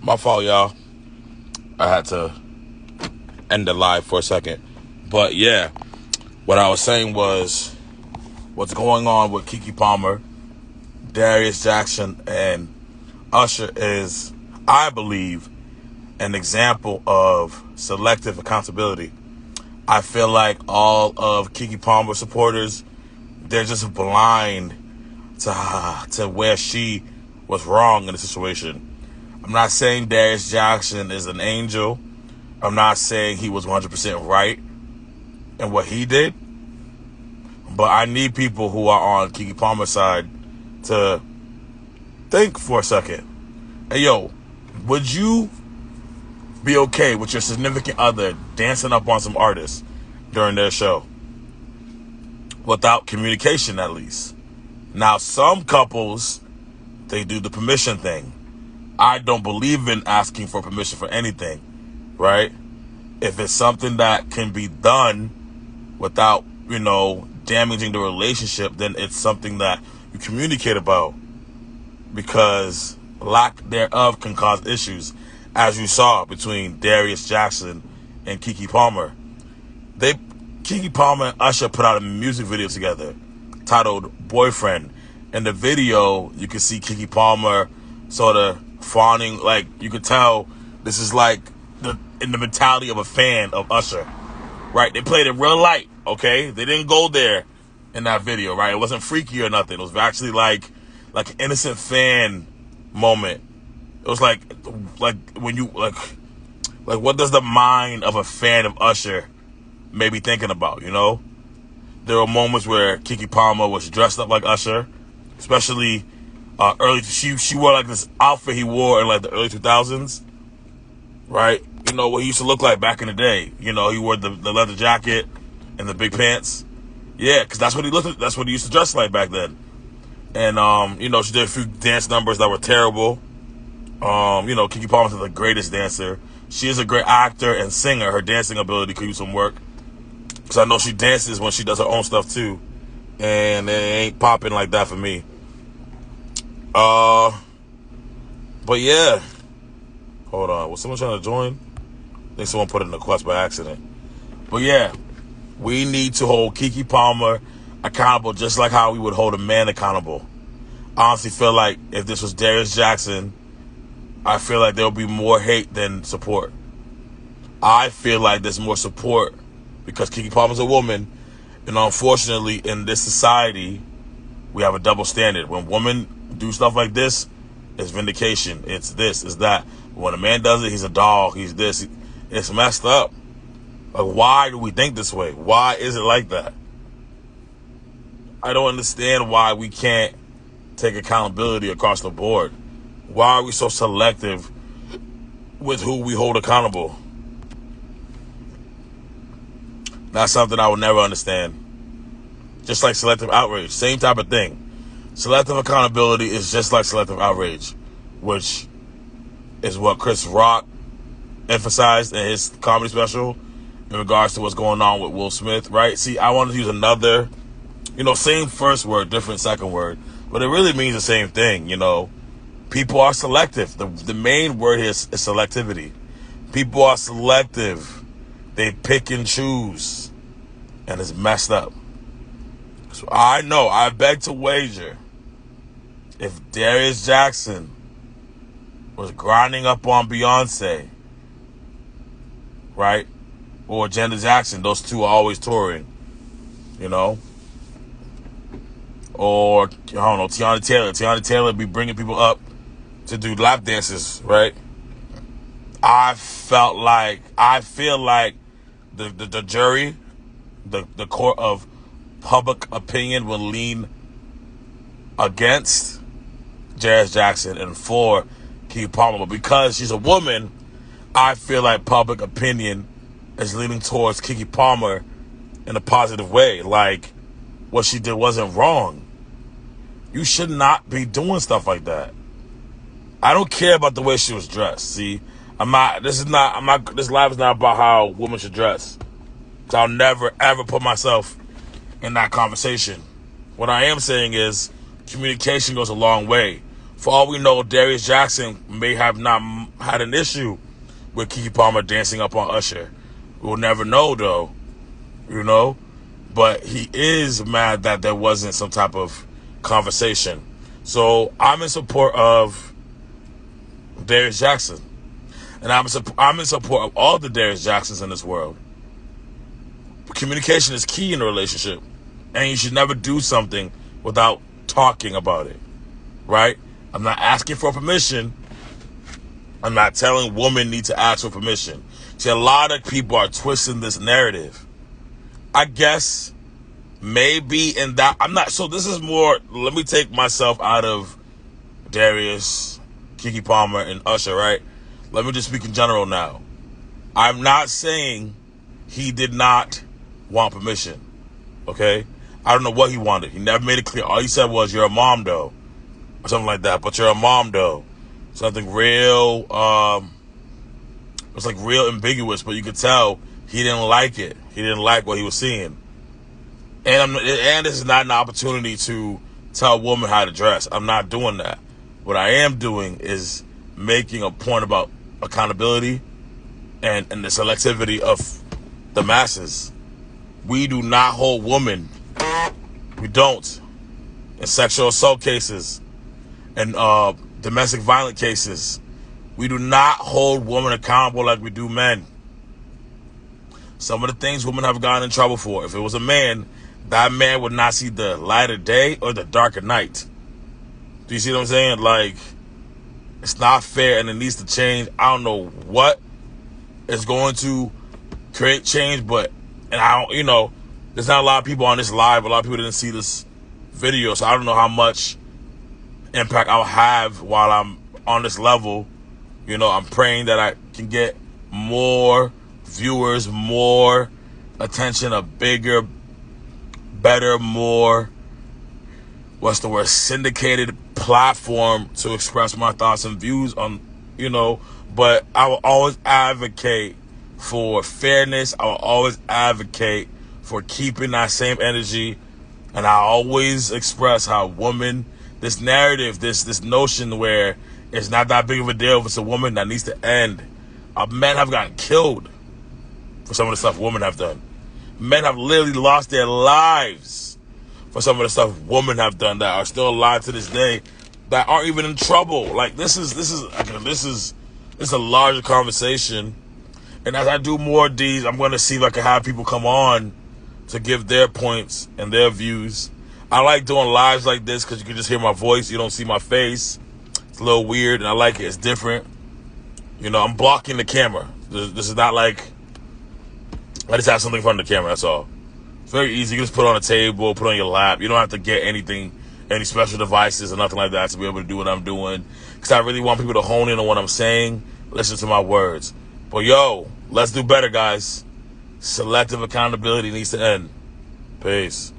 My fault, y'all. I had to end the live for a second. But yeah, what I was saying was what's going on with Keke Palmer, Darius Jackson, and Usher is, I believe, an example of selective accountability. I feel like all of Keke Palmer supporters, they're just blind to where she was wrong in the situation. I'm not saying Darius Jackson is an angel. I'm not saying he was 100% right in what he did. But I need people who are on Keke Palmer's side to think for a second. Hey, yo, would you be okay with your significant other dancing up on some artists during their show? Without communication, at least. Now, some couples, they do the permission thing. I don't believe in asking for permission for anything, right? If it's something that can be done without, damaging the relationship, then it's something that you communicate about, because lack thereof can cause issues, as you saw between Darius Jackson and Keke Palmer. Keke Palmer and Usher put out a music video together titled Boyfriend. In the video, you can see Keke Palmer sort of fawning, like you could tell this is like in the mentality of a fan of Usher, right? They played it real light, okay? They didn't go there in that video, right? It wasn't freaky or nothing. It was actually like an innocent fan moment. It was like when you like what does the mind of a fan of Usher may be thinking about, There were moments where Keke Palmer was dressed up like Usher, especially early. She wore like this outfit he wore in like the early 2000s, right? What he used to look like back in the day. He wore the leather jacket and the big pants. Yeah, because that's what he looked like. That's what he used to dress like back then. And she did a few dance numbers that were terrible. Keke Palmer's the greatest dancer. She is a great actor and singer. Her dancing ability could use some work, because I know she dances when she does her own stuff too, and it ain't popping like that for me. But yeah, hold on. Was someone trying to join? I think someone put it in the quest by accident. But yeah, we need to hold Keke Palmer accountable just like how we would hold a man accountable. I honestly feel like if this was Darius Jackson, I feel like there would be more hate than support. I feel like there's more support because Keke Palmer's a woman, and unfortunately in this society, we have a double standard. When women do stuff like this, it's vindication. It's this, it's that. When a man does it, he's a dog. He's this. It's messed up. Like, why do we think this way? Why is it like that? I don't understand why we can't take accountability across the board. Why are we so selective with who we hold accountable? That's something I will never understand. Just like selective outrage, same type of thing. Selective accountability is just like selective outrage, which is what Chris Rock emphasized in his comedy special in regards to what's going on with Will Smith, right? See, I wanted to use another, same first word, different second word, but it really means the same thing, People are selective. The main word here is selectivity. People are selective. They pick and choose, and it's messed up. So I beg to wager, if Darius Jackson was grinding up on Beyonce, right, or Janet Jackson, those two are always touring, or, I don't know, Tiana Taylor. Tiana Taylor be bringing people up to do lap dances, right? I feel like the jury, the court of public opinion will lean against Darius Jackson and for Keke Palmer. But because she's a woman, I feel like public opinion is leaning towards Keke Palmer in a positive way. Like, what she did wasn't wrong. You should not be doing stuff like that. I don't care about the way she was dressed. See, this live is not about how women should dress. So I'll never, ever put myself in that conversation. What I am saying is communication goes a long way. For all we know, Darius Jackson may have not had an issue with Keke Palmer dancing up on Usher. We'll never know though, you know? But he is mad that there wasn't some type of conversation. So I'm in support of Darius Jackson. And I'm in support of all the Darius Jacksons in this world. Communication is key in a relationship. And you should never do something without talking about it. Right? I'm not asking for permission. I'm not telling women need to ask for permission. See, a lot of people are twisting this narrative. I guess maybe in that, I'm not, so this is more, let me take myself out of Darius, Keke Palmer, and Usher, right? Let me just speak in general now. I'm not saying he did not want permission, okay? I don't know what he wanted. He never made it clear. All he said was, you're a mom, though, or something like that, but you're a mom, though. Something real, it was like real ambiguous, but you could tell he didn't like it. He didn't like what he was seeing. And this is not an opportunity to tell a woman how to dress. I'm not doing that. What I am doing is making a point about accountability and the selectivity of the masses. We do not hold women. We don't. In sexual assault cases and domestic violence cases, we do not hold women accountable like we do men. Some of the things women have gotten in trouble for, if it was a man, that man would not see the light of day or the dark of night. Do you see what I'm saying? Like, it's not fair and it needs to change. I don't know what is going to create change, but, and I don't, you know, there's not a lot of people on this live. A lot of people didn't see this video, so I don't know how much impact I'll have while I'm on this level. You know, I'm praying that I can get more viewers, more attention, a bigger, better, more, what's the word, syndicated platform to express my thoughts and views on, you know, but I will always advocate for fairness. I will always advocate for keeping that same energy. And I always express how women, this narrative, this notion where it's not that big of a deal if it's a woman, that needs to end. Men have gotten killed for some of the stuff women have done. Men have literally lost their lives for some of the stuff women have done that are still alive to this day, that aren't even in trouble. Like, this is a larger conversation. And as I do more of these, I'm going to see if I can have people come on to give their points and their views. I like doing lives like this because you can just hear my voice. You don't see my face. It's a little weird, and I like it. It's different. You know, I'm blocking the camera. This is not like I just have something in front of the camera, that's all. It's very easy. You can just put it on a table, put it on your lap. You don't have to get anything, any special devices or nothing like that to be able to do what I'm doing. Because I really want people to hone in on what I'm saying, listen to my words. But yo, let's do better, guys. Selective accountability needs to end. Peace.